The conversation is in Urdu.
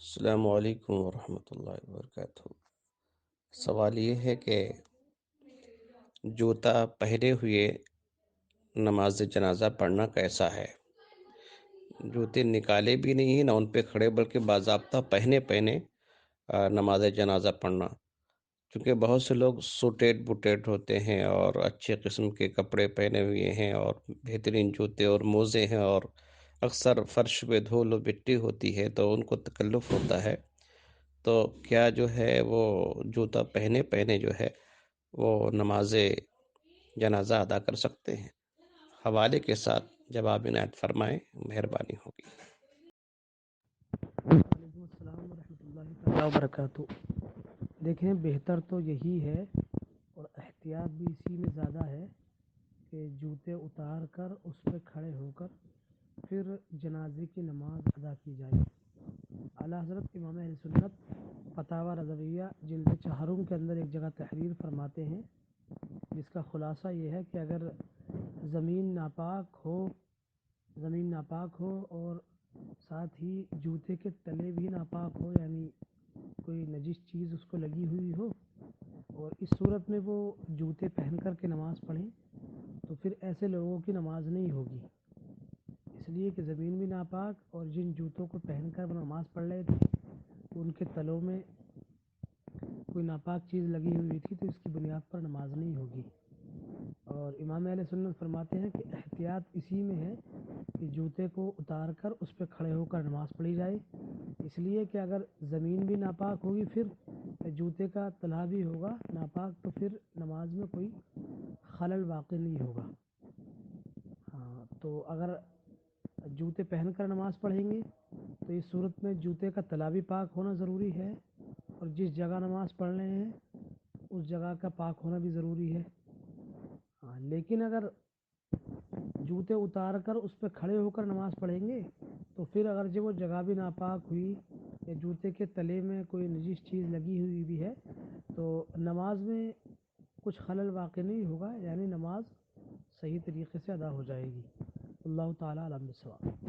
السلام علیکم ورحمۃ اللہ وبرکاتہ۔ سوال یہ ہے کہ جوتا پہنے ہوئے نماز جنازہ پڑھنا کیسا ہے؟ جوتے نکالے بھی نہیں ہیں نہ ان پہ کھڑے، بلکہ باضابطہ پہنے نماز جنازہ پڑھنا، کیونکہ بہت سے لوگ سوٹیڈ بوٹیڈ ہوتے ہیں اور اچھے قسم کے کپڑے پہنے ہوئے ہیں اور بہترین جوتے اور موزے ہیں، اور اکثر فرش پہ دھول و مٹی ہوتی ہے تو ان کو تکلف ہوتا ہے، تو کیا جو ہے وہ جوتا پہنے جو ہے وہ نماز جنازہ ادا کر سکتے ہیں؟ حوالے کے ساتھ جواب عنایت فرمائیں، مہربانی ہوگی۔ وعلیکم السلام ورحمۃ اللہ تعالیٰ وبرکاتہ۔ دیکھیں، بہتر تو یہی ہے اور احتیاط بھی اسی میں زیادہ ہے کہ جوتے اتار کر اس پہ کھڑے ہو کر پھر جنازے کی نماز ادا کی جائے۔ اعلیٰ حضرت امام اہل سنت فتاوی رضویہ جلد 4 کے اندر ایک جگہ تحریر فرماتے ہیں، جس کا خلاصہ یہ ہے کہ اگر زمین ناپاک ہو اور ساتھ ہی جوتے کے تلے بھی ناپاک ہو، یعنی کوئی نجس چیز اس کو لگی ہوئی ہو، اور اس صورت میں وہ جوتے پہن کر کے نماز پڑھیں تو پھر ایسے لوگوں کی نماز نہیں ہوگی، اس لیے کہ زمین بھی ناپاک اور جن جوتوں کو پہن کر وہ نماز پڑھ رہے تھے ان کے تلوں میں کوئی ناپاک چیز لگی ہوئی تھی، تو اس کی بنیاد پر نماز نہیں ہوگی۔ اور امام اہل سنت فرماتے ہیں کہ احتیاط اسی میں ہے کہ جوتے کو اتار کر اس پہ کھڑے ہو کر نماز پڑھی جائے، اس لیے کہ اگر زمین بھی ناپاک ہوگی پھر جوتے کا تلا بھی ہوگا ناپاک تو پھر نماز میں کوئی خلل واقع نہیں ہوگا۔ ہاں، تو اگر جوتے پہن کر نماز پڑھیں گے تو اس صورت میں جوتے کا تلا بھی پاک ہونا ضروری ہے، اور جس جگہ نماز پڑھ رہے ہیں اس جگہ کا پاک ہونا بھی ضروری ہے۔ ہاں، لیکن اگر جوتے اتار کر اس پہ کھڑے ہو کر نماز پڑھیں گے تو پھر اگر جو وہ جگہ بھی ناپاک ہوئی یا جوتے کے تلے میں کوئی نجس چیز لگی ہوئی بھی ہے تو نماز میں کچھ خلل واقع نہیں ہوگا، یعنی نماز صحیح طریقے سے ادا ہو جائے گی۔ اللہ تعالیٰ عالم بالصواب۔